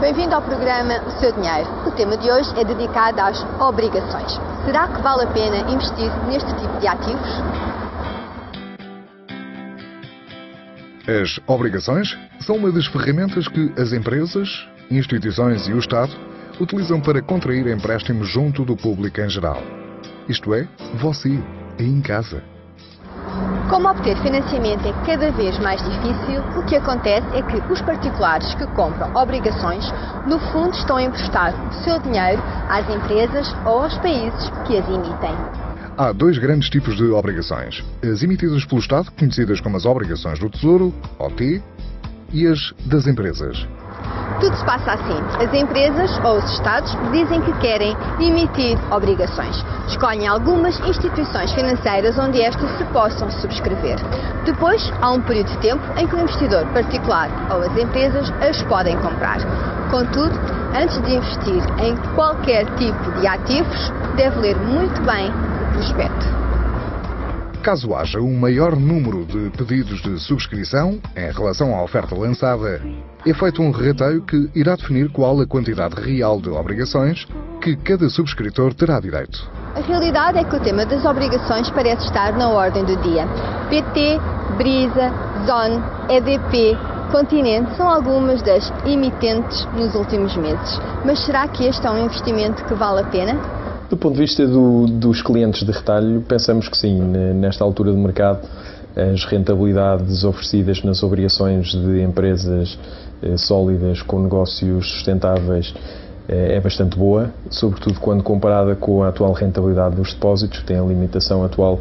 Bem-vindo ao programa O Seu Dinheiro. O tema de hoje é dedicado às obrigações. Será que vale a pena investir neste tipo de ativos? As obrigações são uma das ferramentas que as empresas, instituições e o Estado utilizam para contrair empréstimos junto do público em geral. Isto é, você, aí em casa. Como obter financiamento é cada vez mais difícil, o que acontece é que os particulares que compram obrigações, no fundo, estão a emprestar o seu dinheiro às empresas ou aos países que as emitem. Há dois grandes tipos de obrigações. As emitidas pelo Estado, conhecidas como as obrigações do Tesouro, OT, e as das empresas. Tudo se passa assim. As empresas ou os Estados dizem que querem emitir obrigações. Escolhem algumas instituições financeiras onde estas se possam subscrever. Depois, há um período de tempo em que o investidor particular ou as empresas as podem comprar. Contudo, antes de investir em qualquer tipo de ativos, deve ler muito bem o prospecto. Caso haja um maior número de pedidos de subscrição em relação à oferta lançada, é feito um rateio que irá definir qual a quantidade real de obrigações que cada subscritor terá direito. A realidade é que o tema das obrigações parece estar na ordem do dia. PT, Brisa, Zone, EDP, Continente são algumas das emitentes nos últimos meses. Mas será que este é um investimento que vale a pena? Do ponto de vista dos clientes de retalho, pensamos que sim. Nesta altura do mercado, as rentabilidades oferecidas nas obrigações de empresas sólidas com negócios sustentáveis é bastante boa, sobretudo quando comparada com a atual rentabilidade dos depósitos, que tem a limitação atual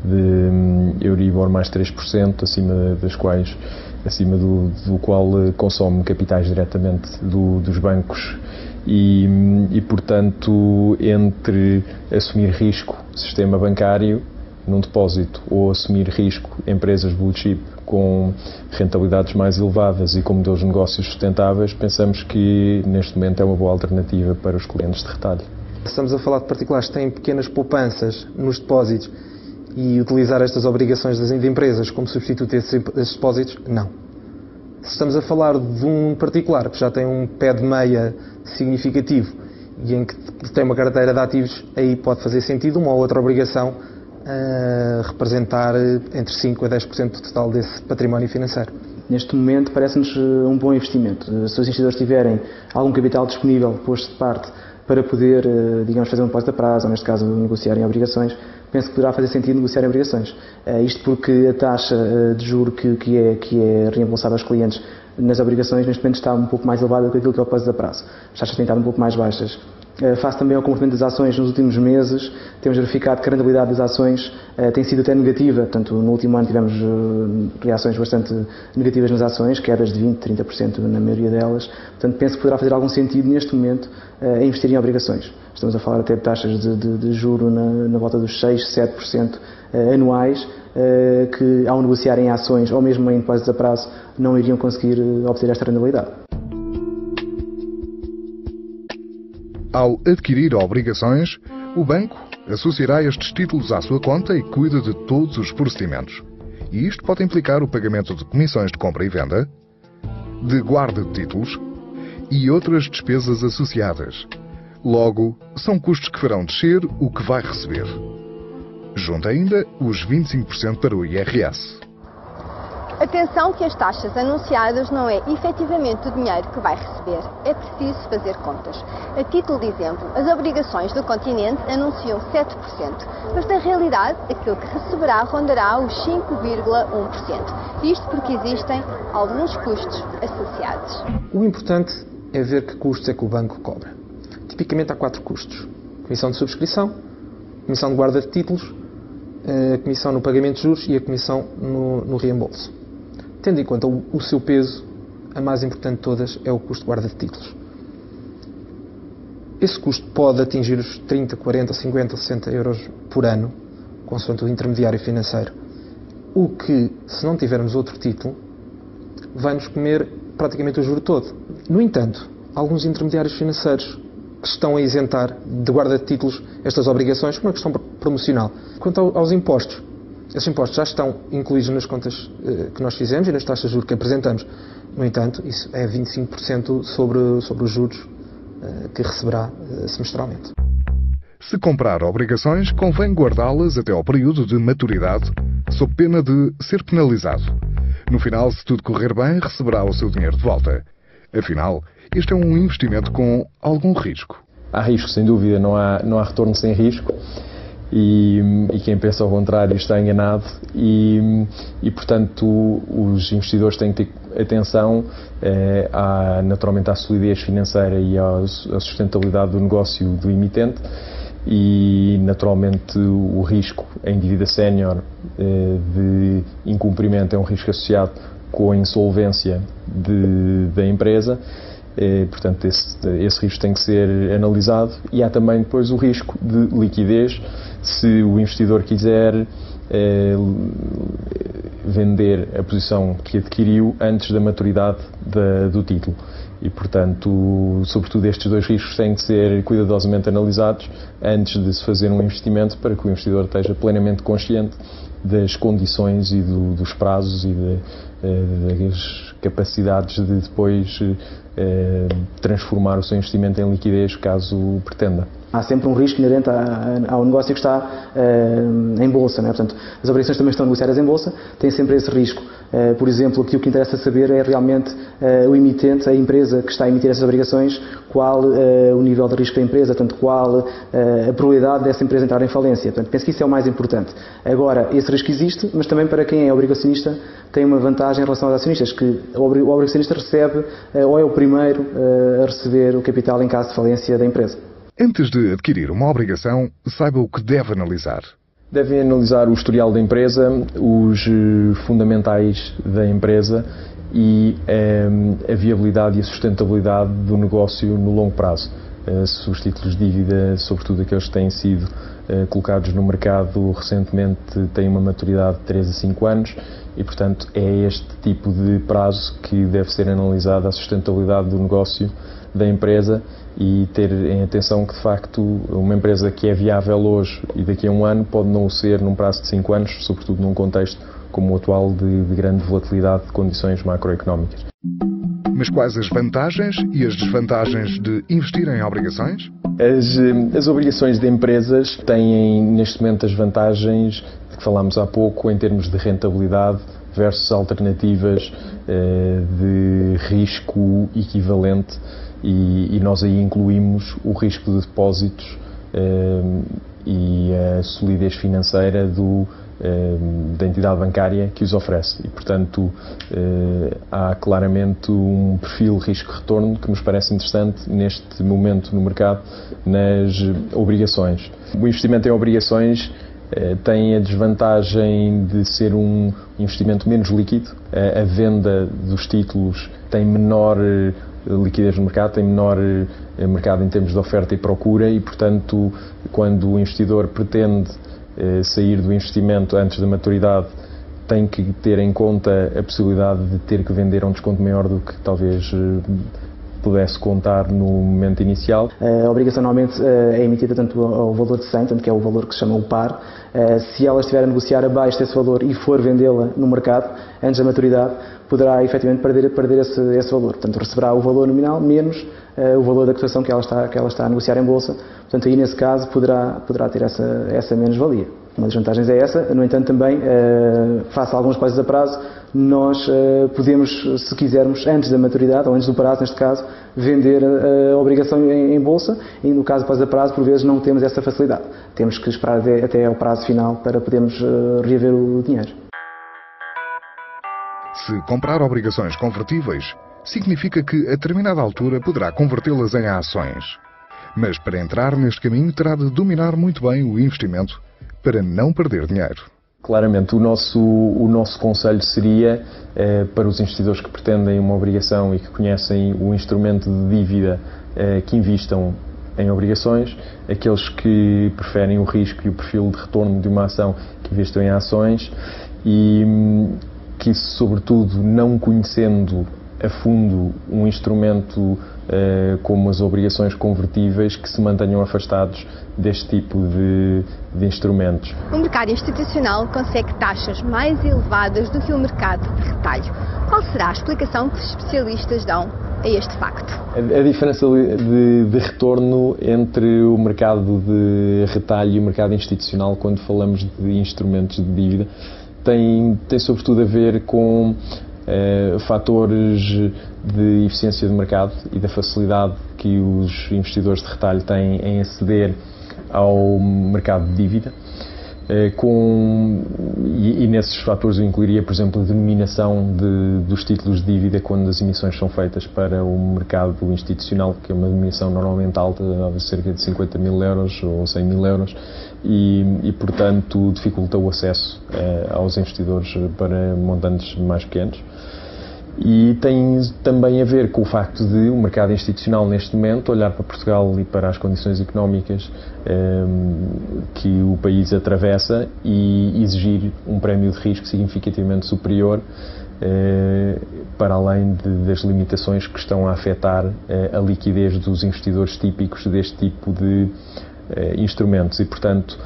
de Euribor mais 3%, acima do qual consome capitais diretamente dos bancos. E, portanto, entre assumir risco sistema bancário num depósito ou assumir risco empresas blue chip com rentabilidades mais elevadas e com modelos de negócios sustentáveis, pensamos que neste momento é uma boa alternativa para os clientes de retalho. Estamos a falar de particulares que têm pequenas poupanças nos depósitos e utilizar estas obrigações das empresas como substituto desses depósitos? Não. Se estamos a falar de um particular que já tem um pé de meia significativo e em que tem uma carteira de ativos, aí pode fazer sentido uma ou outra obrigação representar entre 5% a 10% do total desse património financeiro. Neste momento parece-nos um bom investimento. Se os investidores tiverem algum capital disponível posto de parte para poder, digamos, fazer um depósito a prazo, ou neste caso negociar em obrigações, penso que poderá fazer sentido negociar em obrigações. Isto porque a taxa de juro que é reembolsada aos clientes nas obrigações neste momento está um pouco mais elevada do que aquilo que é o depósito a prazo. As taxas têm estado um pouco mais baixas. Face também ao comportamento das ações nos últimos meses, temos verificado que a rentabilidade das ações tem sido até negativa. Portanto, no último ano tivemos reações bastante negativas nas ações, quedas de 20%, 30% na maioria delas. Portanto, penso que poderá fazer algum sentido neste momento investir em obrigações. Estamos a falar até de taxas de juro na volta dos 6%, 7% anuais, que ao negociar em ações ou mesmo em depósitos a prazo não iriam conseguir obter esta rentabilidade. Ao adquirir obrigações, o banco associará estes títulos à sua conta e cuida de todos os procedimentos. E isto pode implicar o pagamento de comissões de compra e venda, de guarda de títulos e outras despesas associadas. Logo, são custos que farão descer o que vai receber. Junta ainda os 25% para o IRS. Atenção que as taxas anunciadas não é efetivamente o dinheiro que vai receber. É preciso fazer contas. A título de exemplo, as obrigações do Continente anunciam 7%, mas na realidade aquilo que receberá rondará os 5,1%. Isto porque existem alguns custos associados. O importante é ver que custos é que o banco cobra. Tipicamente há 4 custos. Comissão de subscrição, comissão de guarda de títulos, a comissão no pagamento de juros e a comissão no reembolso. Tendo em conta o seu peso, a mais importante de todas é o custo de guarda de títulos. Esse custo pode atingir os 30, 40, 50, 60 euros por ano, consoante o intermediário financeiro. O que, se não tivermos outro título, vai-nos comer praticamente o juro todo. No entanto, alguns intermediários financeiros que estão a isentar de guarda de títulos estas obrigações por uma questão promocional. Quanto aos impostos, Esses impostos já estão incluídos nas contas que nós fizemos e nas taxas de juros que apresentamos. No entanto, isso é 25% sobre os juros que receberá semestralmente. Se comprar obrigações, convém guardá-las até ao período de maturidade, sob pena de ser penalizado. No final, se tudo correr bem, receberá o seu dinheiro de volta. Afinal, este é um investimento com algum risco. Há risco, sem dúvida, não há retorno sem risco. E quem pensa ao contrário está enganado e portanto, os investidores têm que ter atenção naturalmente à solidez financeira e à sustentabilidade do negócio do emitente e, naturalmente, o risco em dívida sénior de incumprimento é um risco associado com a insolvência da empresa. Portanto, esse risco tem que ser analisado e há também depois o risco de liquidez se o investidor quiser vender a posição que adquiriu antes da maturidade do título. E, portanto, sobretudo estes dois riscos têm que ser cuidadosamente analisados antes de se fazer um investimento para que o investidor esteja plenamente consciente das condições e dos prazos e das capacidades de depois transformar o seu investimento em liquidez caso o pretenda. Há sempre um risco inerente ao negócio que está em bolsa, não é? Portanto, as obrigações também estão negociadas em bolsa, têm sempre esse risco. Por exemplo, aqui o que interessa saber é realmente o emitente, a empresa que está a emitir essas obrigações, qual o nível de risco da empresa, portanto, qual a probabilidade dessa empresa entrar em falência. Portanto, penso que isso é o mais importante. Agora, esse risco existe, mas também para quem é obrigacionista tem uma vantagem em relação aos acionistas, que o obrigacionista recebe, ou é o primeiro a receber o capital em caso de falência da empresa. Antes de adquirir uma obrigação, saiba o que deve analisar. Devem analisar o historial da empresa, os fundamentais da empresa e a viabilidade e a sustentabilidade do negócio no longo prazo. Se os títulos de dívida, sobretudo aqueles que têm sido colocados no mercado recentemente, têm uma maturidade de 3 a 5 anos e, portanto, é este tipo de prazo que deve ser analisada a sustentabilidade do negócio da empresa e ter em atenção que, de facto, uma empresa que é viável hoje e daqui a um ano pode não o ser num prazo de 5 anos, sobretudo num contexto como o atual de grande volatilidade de condições macroeconómicas. Mas quais as vantagens e as desvantagens de investir em obrigações? As obrigações de empresas têm, neste momento, as vantagens de que falámos há pouco em termos de rentabilidade versus alternativas de risco equivalente e nós aí incluímos o risco de depósitos e a solidez financeira da entidade bancária que os oferece e, portanto, há claramente um perfil risco-retorno que nos parece interessante neste momento no mercado nas obrigações. O investimento em obrigações tem a desvantagem de ser um investimento menos líquido, a venda dos títulos tem menor liquidez no mercado, tem menor mercado em termos de oferta e procura e, portanto, quando o investidor pretende sair do investimento antes da maturidade, tem que ter em conta a possibilidade de ter que vender a um desconto maior do que talvez pudesse contar no momento inicial. A obrigação normalmente é emitida tanto ao valor de 100, tanto que é o valor que se chama o par. Se ela estiver a negociar abaixo desse valor e for vendê-la no mercado, antes da maturidade, poderá efetivamente perder esse valor. Portanto, receberá o valor nominal menos o valor da cotação que ela está a negociar em bolsa. Portanto, aí nesse caso poderá ter essa menos-valia. Uma das vantagens é essa. No entanto, também, face a alguns prazos a prazo, nós podemos, se quisermos, antes da maturidade, ou antes do prazo, neste caso, vender a obrigação em bolsa e, no caso do prazo a prazo, por vezes não temos essa facilidade. Temos que esperar até ao prazo final para podermos reaver o dinheiro. Se comprar obrigações convertíveis, significa que a determinada altura poderá convertê-las em ações. Mas para entrar neste caminho terá de dominar muito bem o investimento para não perder dinheiro. Claramente, o nosso conselho seria, para os investidores que pretendem uma obrigação e que conhecem o instrumento de dívida, que invistam em obrigações, aqueles que preferem o risco e o perfil de retorno de uma ação, que investam em ações e que, sobretudo, não conhecendo a fundo um instrumento como as obrigações convertíveis que se mantenham afastados deste tipo de instrumentos. O mercado institucional consegue taxas mais elevadas do que o mercado de retalho. Qual será a explicação que os especialistas dão a este facto? A diferença de retorno entre o mercado de retalho e o mercado institucional, quando falamos de instrumentos de dívida, tem sobretudo a ver com fatores de eficiência de mercado e da facilidade que os investidores de retalho têm em aceder ao mercado de dívida. E nesses fatores eu incluiria, por exemplo, a denominação dos títulos de dívida quando as emissões são feitas para o mercado institucional, que é uma denominação normalmente alta, de cerca de 50 mil euros ou 100 mil euros, e portanto dificulta o acesso aos investidores para montantes mais pequenos. E tem também a ver com o facto de o mercado institucional neste momento olhar para Portugal e para as condições económicas que o país atravessa e exigir um prémio de risco significativamente superior para além das limitações que estão a afetar a liquidez dos investidores típicos deste tipo de instrumentos e, portanto,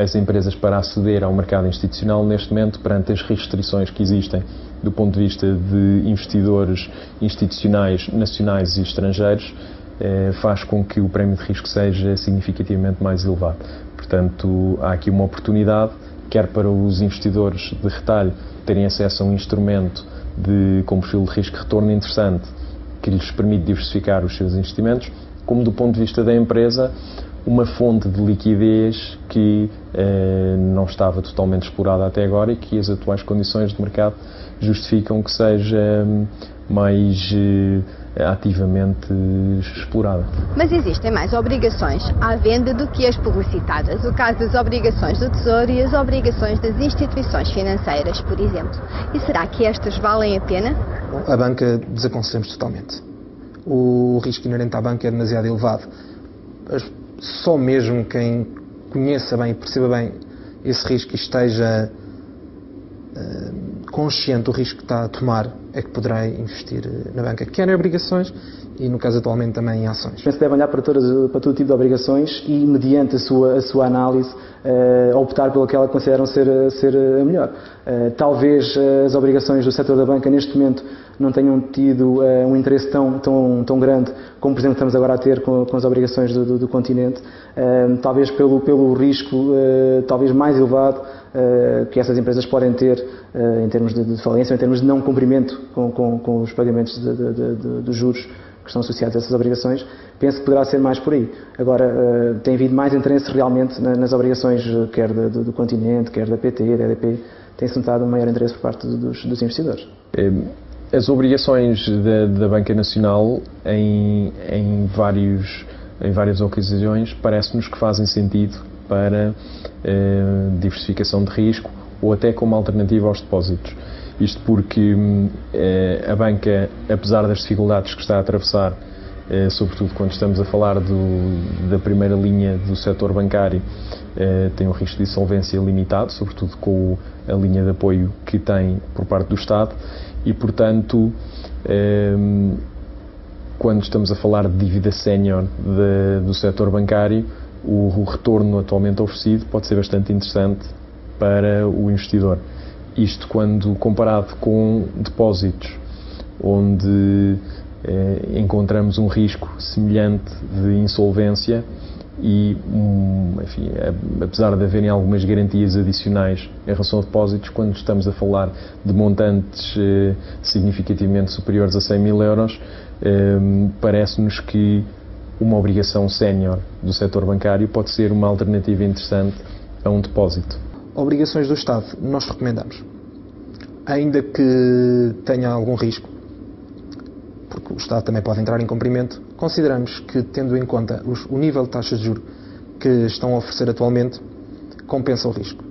as empresas para aceder ao mercado institucional neste momento, perante as restrições que existem do ponto de vista de investidores institucionais nacionais e estrangeiros, faz com que o prémio de risco seja significativamente mais elevado. Portanto, há aqui uma oportunidade, quer para os investidores de retalho terem acesso a um instrumento com perfil de risco-retorno interessante, que lhes permite diversificar os seus investimentos, como do ponto de vista da empresa, uma fonte de liquidez que não estava totalmente explorada até agora e que as atuais condições de mercado justificam que seja mais ativamente explorada. Mas existem mais obrigações à venda do que as publicitadas. O caso das obrigações do Tesouro e as obrigações das instituições financeiras, por exemplo. E será que estas valem a pena? A banca desaconselhamos totalmente. O risco inerente à banca é demasiado elevado. Só mesmo quem conheça bem e perceba bem esse risco e esteja consciente do risco que está a tomar é que poderá investir na banca, quer em obrigações e, no caso atualmente, também em ações. Penso que deve olhar para todo tipo de obrigações e, mediante a sua análise, optar pelo que ela consideram ser a melhor. Talvez as obrigações do setor da banca, neste momento, não tenham tido um interesse tão grande como, por exemplo, estamos agora a ter com as obrigações do continente, talvez pelo risco talvez mais elevado que essas empresas podem ter em termos de falência, ou em termos de não cumprimento com os pagamentos dos juros que estão associados a essas obrigações. Penso que poderá ser mais por aí. Agora, tem havido mais interesse realmente nas obrigações, quer do continente, quer da PT, da EDP, tem-se notado um maior interesse por parte dos investidores. As obrigações da Banca Nacional, em várias ocasiões, parece-nos que fazem sentido para diversificação de risco ou até como alternativa aos depósitos. Isto porque a banca, apesar das dificuldades que está a atravessar, sobretudo quando estamos a falar da primeira linha do setor bancário, tem um risco de insolvência limitado, sobretudo com a linha de apoio que tem por parte do Estado e, portanto, quando estamos a falar de dívida sénior do setor bancário, o retorno atualmente oferecido pode ser bastante interessante para o investidor. Isto quando comparado com depósitos, onde encontramos um risco semelhante de insolvência e, enfim, apesar de haverem algumas garantias adicionais em relação a depósitos, quando estamos a falar de montantes significativamente superiores a 100 mil euros, parece-nos que uma obrigação sénior do setor bancário pode ser uma alternativa interessante a um depósito. Obrigações do Estado, nós recomendamos. Ainda que tenha algum risco, porque o Estado também pode entrar em cumprimento, consideramos que, tendo em conta o nível de taxas de juros que estão a oferecer atualmente, compensa o risco.